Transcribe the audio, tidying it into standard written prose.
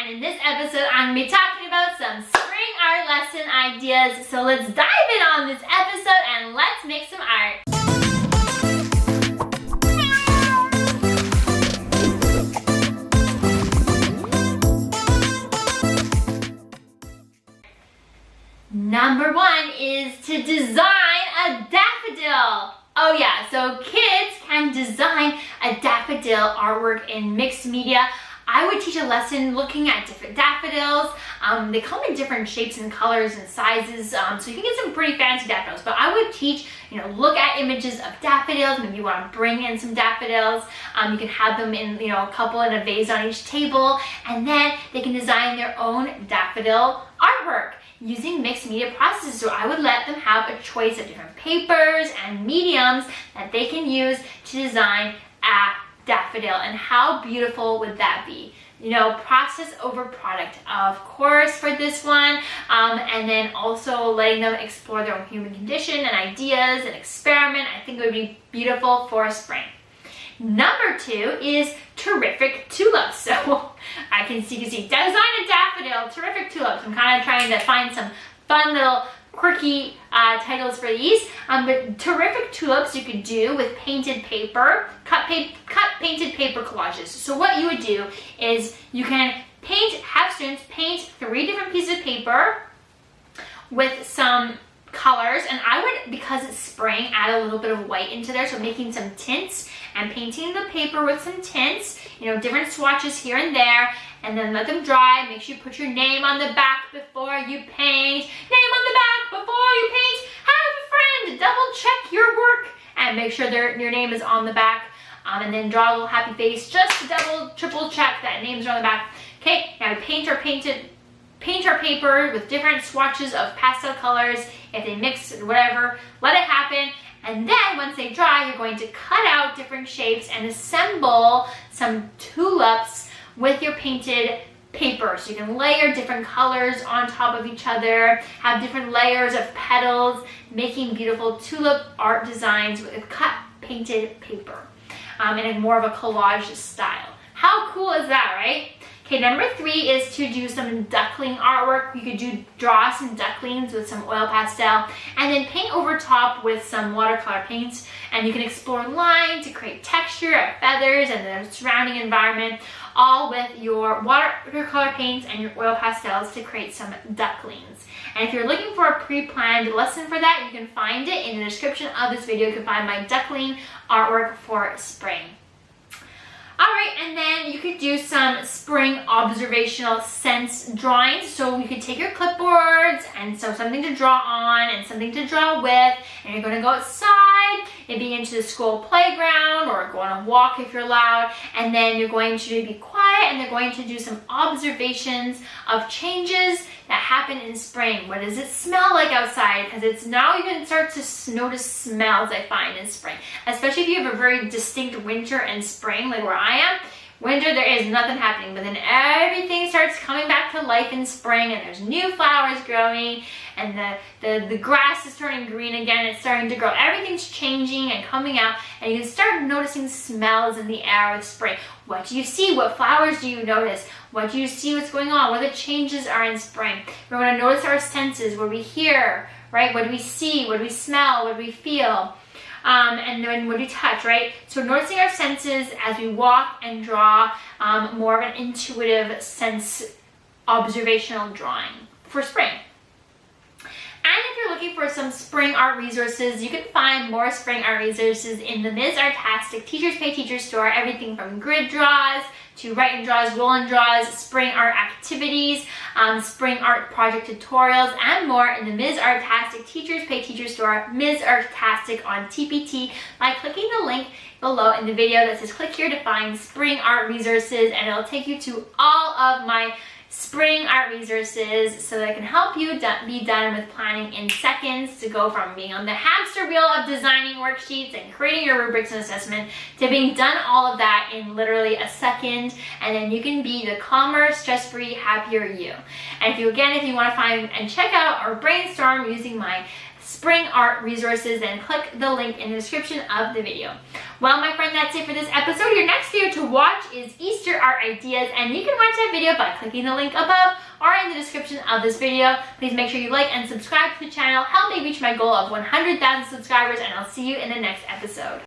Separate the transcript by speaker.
Speaker 1: and in this episode I'm going to be talking about some spring art lesson ideas. So let's dive in on this episode and let's make some art. Number one is to design a daffodil. Oh yeah, so kids can design a daffodil artwork in mixed media. I would teach a lesson looking at different daffodils. They come in different shapes and colors and sizes, so you can get some pretty fancy daffodils. But I would teach, look at images of daffodils. Maybe you want to bring in some daffodils. You can have them in, a couple in a vase on each table, and then they can design their own daffodil artwork using mixed media processes. So I would let them have a choice of different papers and mediums that they can use to design a daffodil. And how beautiful would that be? Process over product, of course, for this one, and then also letting them explore their own human condition and ideas and experiment. I think it would be beautiful for spring. Number two is terrific tulips. So I can see, design a daffodil, terrific tulips. I'm kind of trying to find some fun little quirky titles for these, but terrific tulips you could do with painted paper, cut painted paper collages. So what you would do is you can have students paint 3 different pieces of paper with some colors, and I would, because it's spring, add a little bit of white into there, so making some tints and painting the paper with some tints, different swatches here and there, and then let them dry. Make sure you put your name on the back before you paint. Name on the back before you paint. Have a friend double check your work and make sure your name is on the back, and then draw a little happy face just to triple check that names are on the back. Okay, now paint our paper with different swatches of pastel colors. If they mix, whatever, let it happen. And then once they dry, you're going to cut out different shapes and assemble some tulips with your painted paper. So you can layer different colors on top of each other, have different layers of petals, making beautiful tulip art designs with cut painted paper in a more of a collage style. How cool is that, right? Okay, number 3 is to do some duckling artwork. You could draw some ducklings with some oil pastel and then paint over top with some watercolor paints. And you can explore line to create texture of feathers and the surrounding environment, all with your watercolor paints and your oil pastels to create some ducklings. And if you're looking for a pre-planned lesson for that, you can find it in the description of this video. You can find my duckling artwork for spring. Alright, and then you could do some spring observational sense drawings. So you could take your clipboards and something to draw on and something to draw with, and you're going to go outside, maybe into the school playground or go on a walk if you're allowed, and then you're going to be quiet and they're going to do some observations of changes that happen in spring. What does it smell like outside? Because it's now you can start to notice smells, I find, in spring. Especially if you have a very distinct winter and spring, like where I am. Winter, there is nothing happening, but then everything starts coming back to life in spring, and there's new flowers growing, and the grass is turning green again. It's starting to grow. Everything's changing and coming out, and you can start noticing smells in the air of spring. What do you see? What flowers do you notice? What do you see? What's going on? What the changes are in spring? We're going to notice our senses, what we hear, right? What do we see? What do we smell? What do we feel? And then what do we touch, right? So noticing our senses as we walk and draw, more of an intuitive sense observational drawing for spring. And if you're looking for some spring art resources, you can find more spring art resources in the Ms. Artastic Teachers Pay Teachers store. Everything from grid draws to write and draws, roll and draws, spring art activities, spring art project tutorials, and more in the Ms. Artastic Teachers Pay Teachers store, Ms. Artastic on TPT, by clicking the link below in the video that says click here to find spring art resources, and it'll take you to all of my spring art resources so that I can help you be done with planning in seconds, to go from being on the hamster wheel of designing worksheets and creating your rubrics and assessment to being done all of that in literally a second, and then you can be the calmer, stress-free, happier you. And if you want to find and check out or brainstorm using my spring art resources, then click the link in the description of the video. Well, my friend, that's it for this episode. Your next video to watch is Easter art ideas, and you can watch that video by clicking the link above or in the description of this video. Please make sure you like and subscribe to the channel. Help me reach my goal of 100,000 subscribers, and I'll see you in the next episode.